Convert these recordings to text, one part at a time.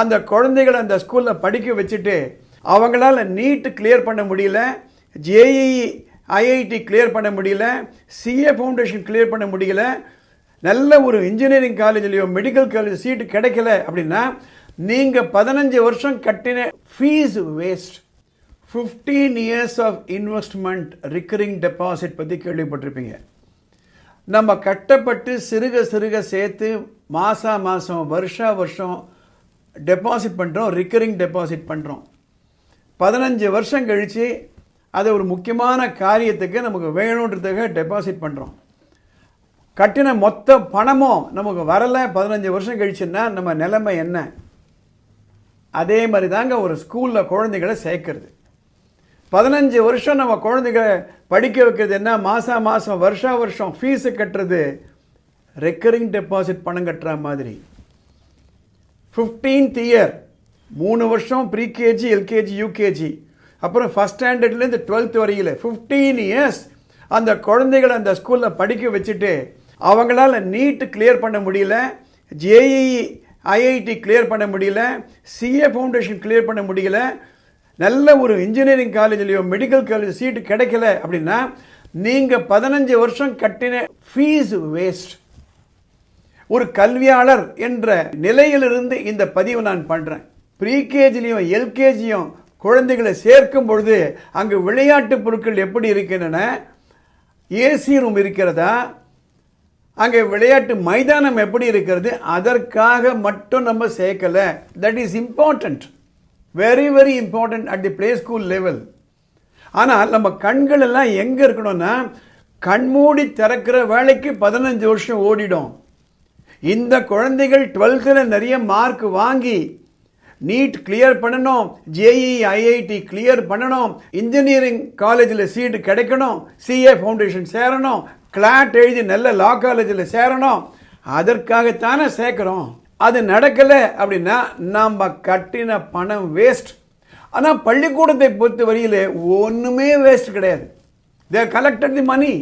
அந்த குழந்தைகளை அந்த ஸ்கூலில் படிக்க வச்சுட்டு அவங்களால நீட் கிளியர் பண்ண முடியல, ஜேஇஇ ஐஐடி கிளியர் பண்ண முடியல, சிஏ ஃபவுண்டேஷன் கிளியர் பண்ண முடியல, நல்ல ஒரு இன்ஜினியரிங் காலேஜ்லையோ மெடிக்கல் காலேஜ் சீட்டு கிடைக்கல அப்படின்னா நீங்கள் 15 வருஷம் கட்டின fees waste. 15 years of investment recurring deposit பற்றி கேள்விப்பட்டிருப்பீங்க. நம்ம கட்டப்பட்டு சிறுக சிறுக சேர்த்து மாதம் வருஷம் டெபாசிட் பண்ணுறோம், ரிக்கரிங் டெபாசிட் பண்ணுறோம். 15 வருஷம் கழித்து அதை ஒரு முக்கியமான காரியத்துக்கு நமக்கு வேணுன்றதுக்காக டெபாசிட் பண்ணுறோம். கட்டின மொத்த பணமும் நமக்கு வரலை 15 வருஷம் கழிச்சுன்னா நம்ம நிலைமை என்ன? அதே மாதிரி தாங்க ஒரு ஸ்கூலில் குழந்தைகளை சேர்க்கறது. 15 வருஷம் நம்ம குழந்தைகளை படிக்க வைக்கிறது என்ன? மாதம் வருஷம் ஃபீஸு கட்டுறது ரெக்கரிங் டெபாசிட் பணம் கட்டுற மாதிரி. 15th year 3 வருஷம் ப்ரீகேஜி, எல்கேஜி, யூகேஜி, அப்புறம் ஃபஸ்ட் ஸ்டாண்டர்ட்லேருந்து 12th வரையில் 15 years அந்த குழந்தைகளை அந்த ஸ்கூலில் படிக்க வச்சுட்டு அவங்களால நீட் கிளியர் பண்ண முடியல, ஜேஇஇ ஐஐடி கிளியர் பண்ண முடியல, சிஏ ஃபவுண்டேஷன் கிளியர் பண்ண முடியல, நல்ல ஒரு இன்ஜினியரிங் காலேஜ்லையோ மெடிக்கல் காலேஜ் சீட்டு கிடைக்கல அப்படின்னா நீங்கள் 15 வருஷம் கட்டின ஃபீஸ் வேஸ்ட். ஒரு கல்வியாளர் என்ற நிலையிலிருந்து இந்த பதிவு நான் பண்ணுறேன். ப்ரீகேஜிலையும் எல்கேஜியும் குழந்தைகளை சேர்க்கும் பொழுது அங்கு விளையாட்டு பொருட்கள் எப்படி இருக்கின்றன, ஏசி ரூம் இருக்கிறதா, அங்கே விளையாட்டு மைதானம் எப்படி இருக்கிறது, அதற்காக மட்டும் நம்ம சேர்க்கலை. That is important, very very important at the play school level. ஆனால் நம்ம கண்கள் எல்லாம் எங்கே இருக்கணும்னா கண்மூடி திறக்கிற வேலைக்கு 15 வருஷம் ஓடிடும். இந்த குழந்தைகள் 12th நிறைய மார்க் வாங்கி நீட் கிளியர் பண்ணணும், ஜேஇஇ ஐஐடி கிளியர் பண்ணணும், இன்ஜினியரிங் காலேஜில் சீட்டு கிடைக்கணும், சிஏ ஃபவுண்டேஷன் சேரணும், கிளாட் எழுதி நல்ல லா காலேஜில் சேரணும், அதற்காகத்தானே சேர்க்குறோம். அது நடக்கலை அப்படின்னா நம்ம கட்டின பணம் வேஸ்ட். ஆனால் பள்ளிக்கூடத்தை பொறுத்த வரையில் ஒன்றுமே வேஸ்ட் கிடையாது. They collected the money,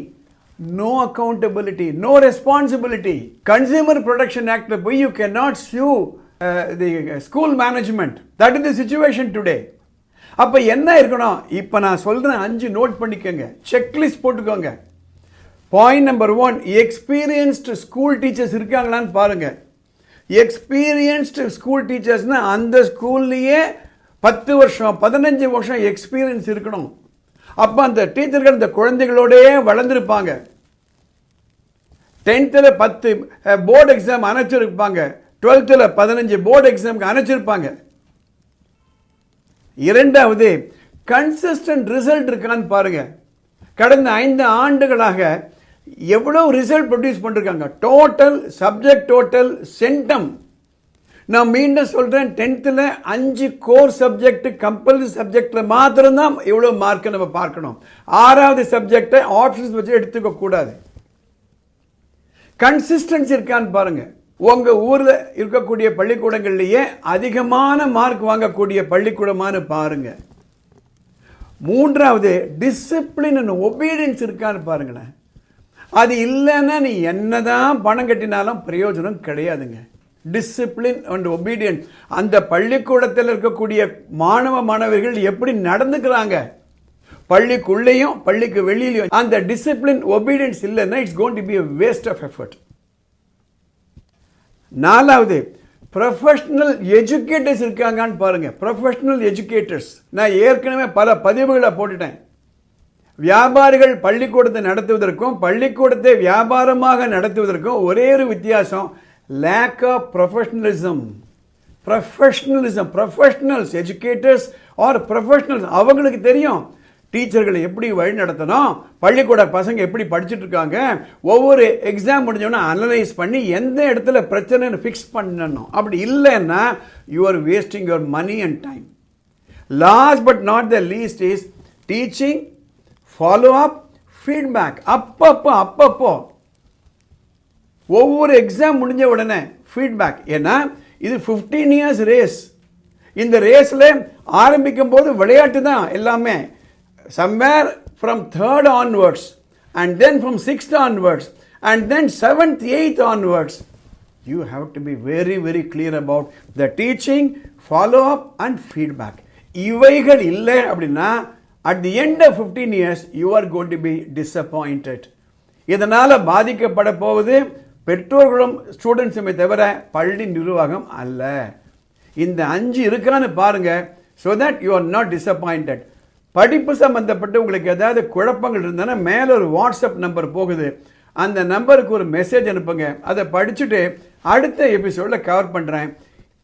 no accountability, no responsibility. Consumer protection ஆக்டில் போய் you can not sue the school management. That is the situation today. அப்போ என்ன இருக்கணும்? இப்போ நான் சொல்கிறேன், 5 நோட் பண்ணிக்கோங்க, செக்லிஸ்ட் போட்டுக்கோங்க. Point number 1, experienced school teachers இருக்காங்களான்னு பாருங்கள். எக்ஸ்பீரியன்ஸ்டு ஸ்கூல் டீச்சர்ஸ்னால் அந்த ஸ்கூல்லையே 10 வருஷம் 15 வருஷம் எக்ஸ்பீரியன்ஸ் இருக்கணும். அப்போ அந்த டீச்சர்கள் இந்த குழந்தைகளோடயே வளர்ந்துருப்பாங்க. 10th 10 போர்டு எக்ஸாம் அனுப்பிச்சிருப்பாங்க, 12th 15 போர்டு எக்ஸாமுக்கு அனுப்பிச்சிருப்பாங்க. இரண்டாவது, கன்சிஸ்டன்ட் ரிசல்ட் இருக்கான்னு பாருங்க. கடந்த 5 ஆண்டுகளாக எவ்வளவு ரிசல்ட் ப்ரொடியூஸ் பண்ணிருக்காங்க. Total subject, total centum. நான் மீண்டும் சொல்றேன், 10th 5 கோர் சப்ஜெக்ட் கம்பல்சரி சப்ஜெக்ட்ல மாத்திரம்தான் எவ்வளவு மார்க் நம்ம பார்க்கணும். 6வது சப்ஜெக்டை ஆப்ஷன்ஸ் வச்சு எடுத்துக்க கூடாது. கன்சிஸ்டன்சி இருக்கான்னு பாருங்க. உங்க ஊர்ல இருக்கக்கூடிய பள்ளிக்கூடங்கள்லயே அதிகமான மார்க் வாங்கக்கூடிய பள்ளிக்கூடமானு பாருங்க. 3வது, டிசிப்ளின் அண்ட் ஒபீடியன்ஸ் இருக்கான்னு பாருங்களேன். அது இல்லைன்னா நீ என்னதான் பணம் கட்டினாலும் பிரயோஜனம் கிடையாதுங்க. Discipline and obedience. அந்த பள்ளிக்கூடத்தில் இருக்கக்கூடிய மாணவ மாணவர்கள் எப்படி நடந்துக்கிறாங்க, பள்ளிக்குள்ளேயும் பள்ளிக்கு வெளியிலையும், அந்த டிசிப்ளின் ஒபீடியன்ஸ் இல்லைன்னா it's going to be a waste of effort. 4வது, ப்ரொஃபஷனல் எஜுகேட்டர்ஸ் இருக்காங்கன்னு பாருங்க. ப்ரொஃபஷனல் எஜுகேட்டர்ஸ் நான் ஏற்கனவே பல பதிவுகளை போட்டுட்டேன். வியாபாரிகள் பள்ளிக்கூடத்தை நடத்துவதற்கும் பள்ளிக்கூடத்தை வியாபாரமாக நடத்துவதற்கும் ஒரே ஒரு வித்தியாசம், lack of professionalism. Professionals, educators R professionals, அவங்களுக்கு தெரியும் டீச்சர்களை எப்படி வழி நடத்தணும், பள்ளிக்கூட பசங்க எப்படி படிச்சுட்டு இருக்காங்க, ஒவ்வொரு எக்ஸாம் முடிஞ்சோன்னா அனலைஸ் பண்ணி எந்த இடத்துல பிரச்சனைன்னு ஃபிக்ஸ் பண்ணணும். அப்படி இல்லைன்னா you are wasting your money and time. Last but not the least is teaching, follow up, feedback. அப்பப்போ ஒவ்வொரு எக்ஸாம் முடிஞ்ச உடனே ஃபீட்பேக். ஏன்னா இது 15 years ரேஸ். இந்த ரேஸில் ஆரம்பிக்கும் போது விளையாட்டு தான் எல்லாமே. somewhere from 3rd onwards and then from 6th onwards and then 7th 8th onwards you have to be very, very clear about the teaching, follow-up and feedback. இவைகள் இல்லை அப்படின்னா at the end of 15 years, you are going to be disappointed. இதனால் பாதிக்கப்பட போவது பெற்றோர்களும் ஸ்டூடெண்ட்ஸுமே தவிர பள்ளி நிர்வாகம் அல்ல. இந்த 5 இருக்கான்னு பாருங்க, so that you are not disappointed. படிப்பு சம்பந்தப்பட்டு உங்களுக்கு ஏதாவது குழப்பங்கள் இருந்தானா மேலே ஒரு வாட்ஸ்அப் நம்பர் போகுது, அந்த நம்பருக்கு ஒரு மெசேஜ் அனுப்புங்க. அதை படிச்சுட்டு அடுத்த எபிசோடில் கவர் பண்ணுறேன்.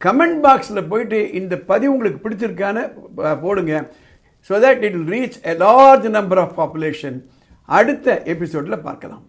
கமெண்ட் பாக்ஸில் போயிட்டு இந்த பதிவு உங்களுக்கு பிடிச்சிருக்கான்னு போடுங்க, so that it will reach a large number of population. அடுத்த எபிசோடில் பார்க்கலாம்.